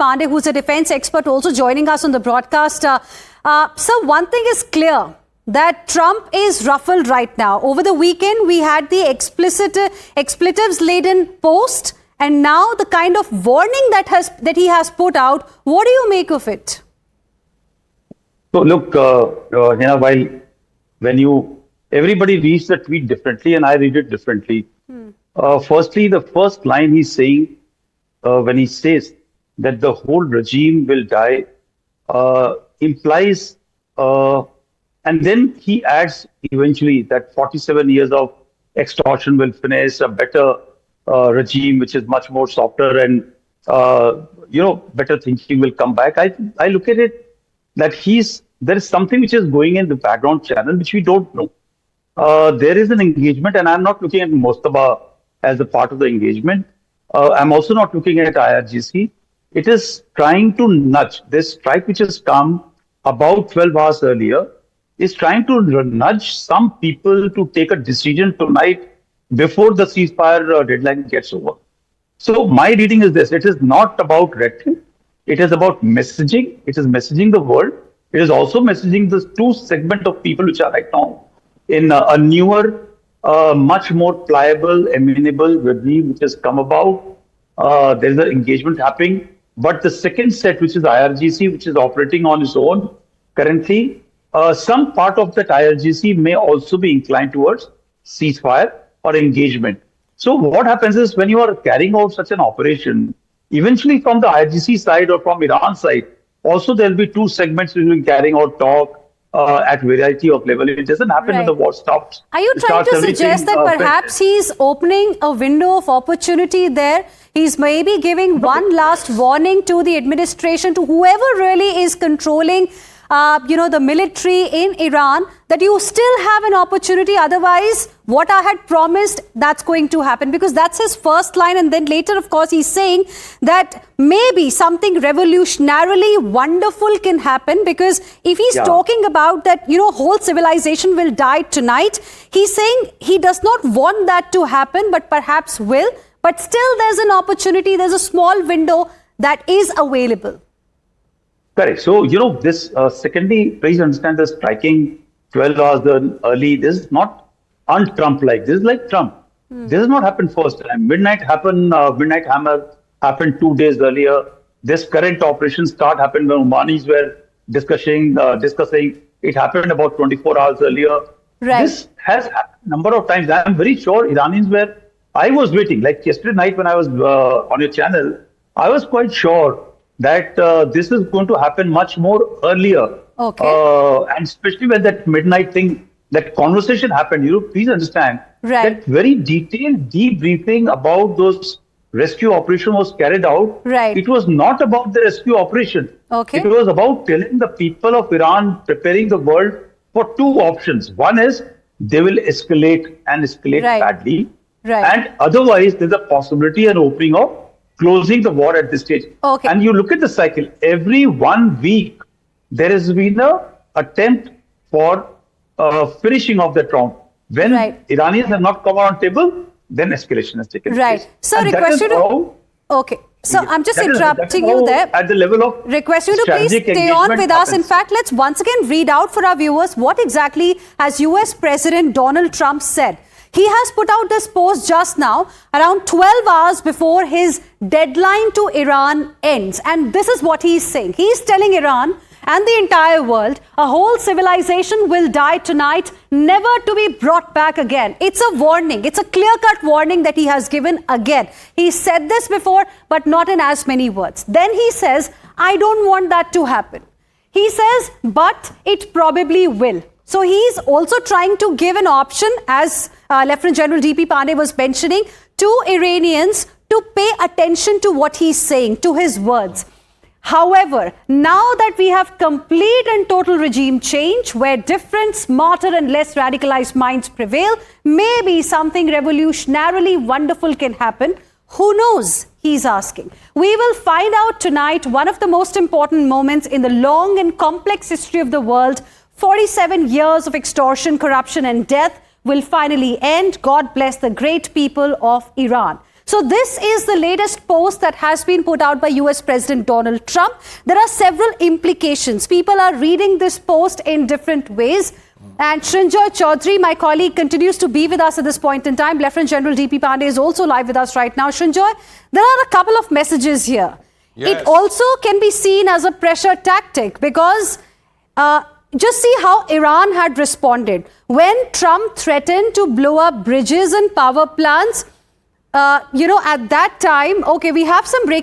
Pandey, who's a defense expert, also joining us on the broadcast. So one thing is clear, that Trump is ruffled right now. Over the weekend, we had the expletives-laden post, and now the kind of warning that he has put out. What do you make of it? So look, everybody reads the tweet differently, and I read it differently. Firstly, the first line he's saying when he says that the whole regime will die implies, and then he adds eventually that 47 years of extortion will finish, a better regime which is much more softer and better thinking will come back. I look at it that there is something which is going in the background channel which we don't know. There is an engagement, and I'm not looking at Mostaba as a part of the engagement. I'm also not looking at IRGC. It is trying to nudge this strike, which has come about 12 hours earlier, is trying to nudge some people to take a decision tonight before the ceasefire deadline gets over. So my reading is this: it is not about rhetoric. It is about messaging. It is messaging the world. It is also messaging the two segment of people which are right now in a newer, much more pliable, amenable regime which has come about. There is an engagement happening. But the second set, which is IRGC, which is operating on its own currently, some part of that IRGC may also be inclined towards ceasefire or engagement. So what happens is, when you are carrying out such an operation, eventually from the IRGC side or from Iran side, also there will be two segments which will be carrying out talk at variety of level. It doesn't happen when the war stops. Are you trying to suggest that perhaps he's opening a window of opportunity there? He's maybe giving one last warning to the administration, to whoever really is controlling the military in Iran, that you still have an opportunity. Otherwise, what I had promised, that's going to happen. Because that's his first line. And then later, of course, he's saying that maybe something revolutionarily wonderful can happen. Because if he's talking about that, whole civilization will die tonight, he's saying he does not want that to happen, but perhaps will. But still, there's an opportunity. There's a small window that is available. Correct. So, this secondly, please understand, the striking 12 hours early, this is not un-Trump-like. This is like Trump. This has not happened first time. Midnight Hammer happened 2 days earlier. This current operation start happened when Omanis were discussing. It happened about 24 hours earlier. Right. This has happened a number of times. I'm very sure Iranians were, I was waiting, like yesterday night when I was on your channel, I was quite sure that this is going to happen much more earlier. Okay. And especially when that midnight thing, that conversation happened, please understand that very detailed debriefing about those rescue operation was carried out. Right. It was not about the rescue operation. Okay. It was about telling the people of Iran, preparing the world for two options. One is they will escalate and escalate badly. Right. And otherwise, there's a possibility and opening of closing the war at this stage. Okay. And you look at the cycle, every 1 week, there has been an attempt for finishing of that round. When Iranians have not come on table, then escalation has taken place. So request you to... Okay. So I'm just interrupting you there. At the level of request you to please stay on with us. In fact, let's once again read out for our viewers what exactly has US President Donald Trump said. He has put out this post just now, around 12 hours before his deadline to Iran ends. And this is what he's saying. He's telling Iran and the entire world, a whole civilization will die tonight, never to be brought back again. It's a warning. It's a clear-cut warning that he has given again. He said this before, but not in as many words. Then he says, I don't want that to happen. He says, but it probably will. So he's also trying to give an option, as Lieutenant General D.P. Pandey was mentioning, to Iranians to pay attention to what he's saying, to his words. However, now that we have complete and total regime change, where different, smarter and less radicalized minds prevail, maybe something revolutionarily wonderful can happen. Who knows? He's asking. We will find out tonight one of the most important moments in the long and complex history of the world. 47 years of extortion, corruption and death will finally end. God bless the great people of Iran. So this is the latest post that has been put out by US President Donald Trump. There are several implications. People are reading this post in different ways. And Srinjoy Chaudhary, my colleague, continues to be with us at this point in time. Lieutenant General D.P. Pandey is also live with us right now. Srinjoy, there are a couple of messages here. Yes. It also can be seen as a pressure tactic because just see how Iran had responded. When Trump threatened to blow up bridges and power plants, at that time, okay, we have some breaking